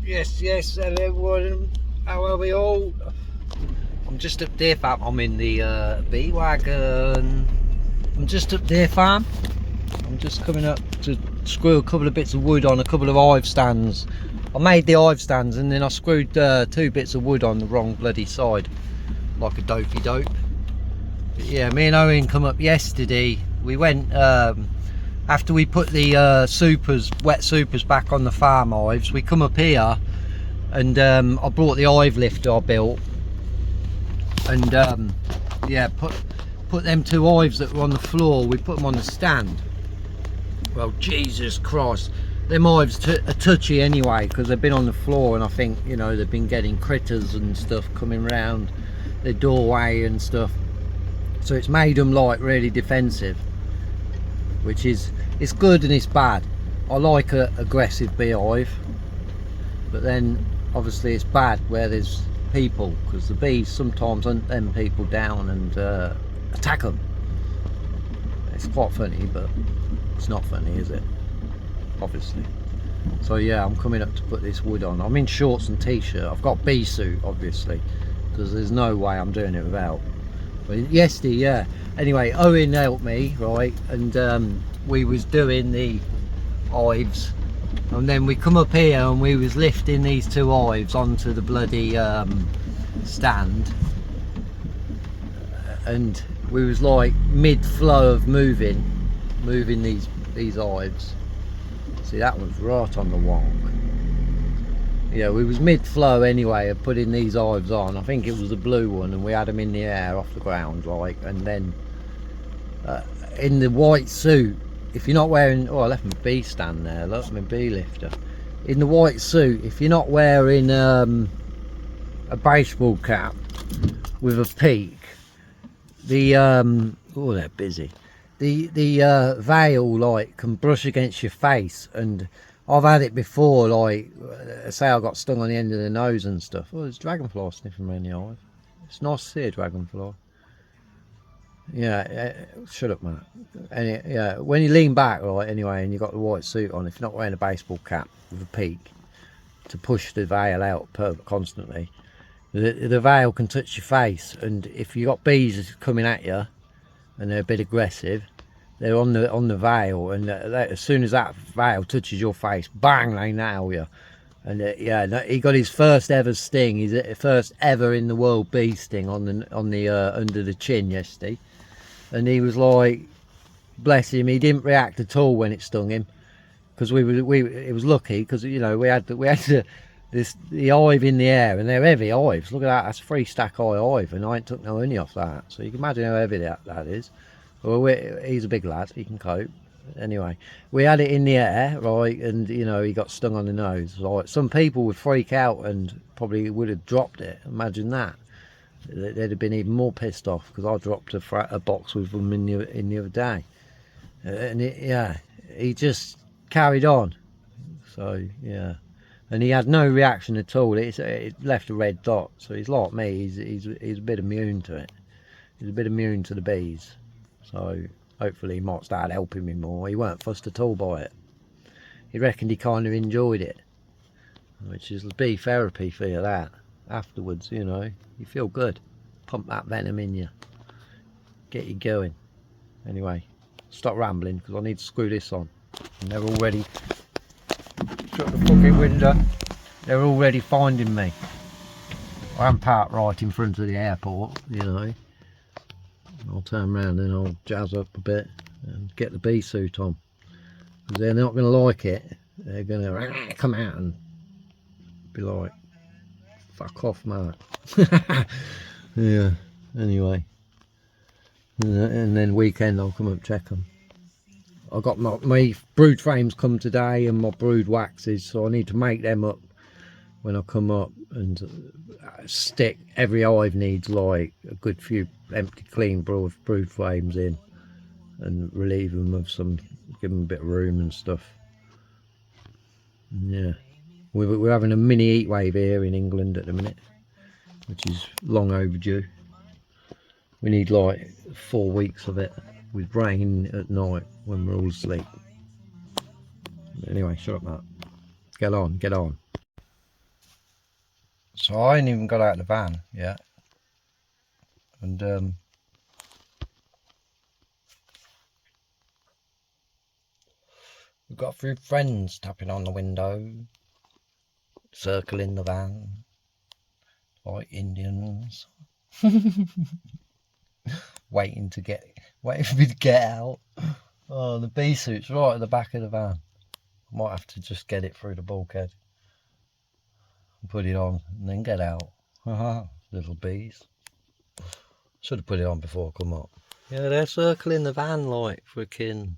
Yes, hello everyone. How are we all? I'm just up there, fam. I'm in the bee wagon. I'm just up there, fam. I'm just coming up to screw a couple of bits of wood on a couple of hive stands. I made the hive stands and then I screwed 2 bits of wood on the wrong bloody side, like a dopey dope. But yeah, me and Owen come up yesterday. We went after we put the wet supers back on the farm hives. We come up here and I brought the hive lifter I built, and yeah, put them 2 hives that were on the floor, we put them on the stand. Well, Jesus Christ, them hives are touchy anyway because they've been on the floor, and I think, you know, they've been getting critters and stuff coming round their doorway and stuff, so it's made them like really defensive, which is, it's good and it's bad. I like a aggressive beehive, but then obviously it's bad where there's people, because the bees sometimes hunt them people down and attack them. It's quite funny, but it's not funny, is it? Obviously. So yeah, I'm coming up to put this wood on. I'm in shorts and t-shirt. I've got bee suit obviously, because there's no way I'm doing it without. But yesterday, yeah. Anyway, Owen helped me, right, and we was doing the hives, and then we come up here and we was lifting these 2 hives onto the bloody stand, and we was like mid-flow of moving these hives. See, that one's right on the wonk. Yeah, we was mid-flow anyway of putting these hives on. I think it was the blue one, and we had them in the air off the ground, like, and then in the white suit, if you're not wearing, oh, I left my bee stand there, look, my bee lifter. In the white suit, if you're not wearing a baseball cap with a peak, the oh, they're busy, the veil like can brush against your face, and I've had it before, like say I got stung on the end of the nose and stuff. Oh, there's a dragonfly sniffing around the hive. It's nice to see a dragonfly. Yeah, shut up, Matt. And yeah, when you lean back, right, anyway, and you've got the white suit on, if you're not wearing a baseball cap with a peak to push the veil out constantly, the veil can touch your face, and if you've got bees coming at you and they're a bit aggressive, they're on the veil, and as soon as that veil touches your face, bang, they nail you. And yeah, he got his first ever sting, his first ever in the world bee sting on the under the chin yesterday. And he was like, bless him, he didn't react at all when it stung him, because it was lucky, because, you know, we had the hive in the air, and they're heavy hives. Look at that, that's a 3 stack high hive, and I ain't took no honey off that, so you can imagine how heavy that is. Well, he's a big lad, he can cope. Anyway, we had it in the air, right, and, you know, he got stung on the nose. Like, some people would freak out and probably would have dropped it. Imagine that. They'd have been even more pissed off, because I dropped a box with them in the other day, and yeah, he just carried on. So yeah, and he had no reaction at all. It left a red dot. So he's like me. He's a bit immune to it. He's a bit immune to the bees. So hopefully he might start helping me more. He weren't fussed at all by it. He reckoned he kind of enjoyed it, which is bee therapy for you, that. Afterwards, you know, you feel good. Pump that venom in you, get you going. Anyway, stop rambling, because I need to screw this on. And they're already, shut the fucking window, they're already finding me. I'm parked right in front of the airport, you know. I'll turn around and I'll jazz up a bit and get the bee suit on, because they're not going to like it. They're going to come out and be like, fuck off, Mark. Yeah, anyway, and then weekend I'll come up and check them. I got my brood frames come today, and my brood waxes, so I need to make them up when I come up, and stick every hive needs like a good few empty clean brood frames in, and relieve them of some, give them a bit of room and stuff. And yeah, we're having a mini heat wave here in England at the minute, which is long overdue. We need like 4 weeks of it, with rain at night when we're all asleep. Anyway, shut up, Matt. Get on. So I ain't even got out of the van yet. And we've got a few friends tapping on the window, circling the van like Indians. waiting for me to get out. Oh, the bee suit's right at the back of the van. I might have to just get it through the bulkhead and put it on and then get out. Little bees. Should have put it on before I come up. Yeah, they're circling the van like freaking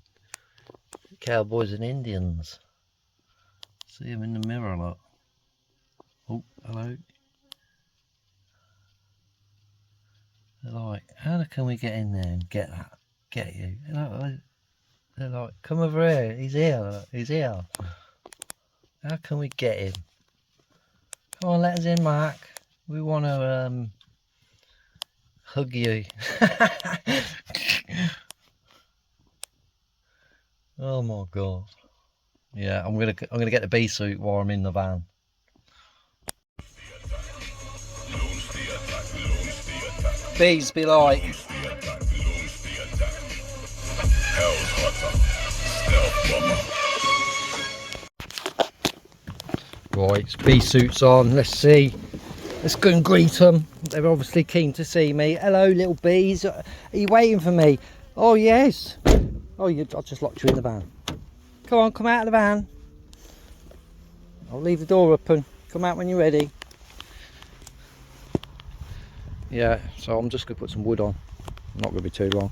cowboys and Indians. See them in the mirror, look. Oh, hello. They're like, how can we get in there and get that? Get you? They're like, come over here. He's here. He's here. How can we get him? Come on, let us in, Mark. We want to hug you. Oh my god. Yeah, I'm gonna get the bee suit while I'm in the van. Bees be like. Right, bee suits on. Let's see. Let's go and greet them. They're obviously keen to see me. Hello, little bees. Are you waiting for me? Oh yes. Oh, I just locked you in the van. Come on, come out of the van. I'll leave the door open. Come out when you're ready. Yeah, so I'm just going to put some wood on. Not going to be too long.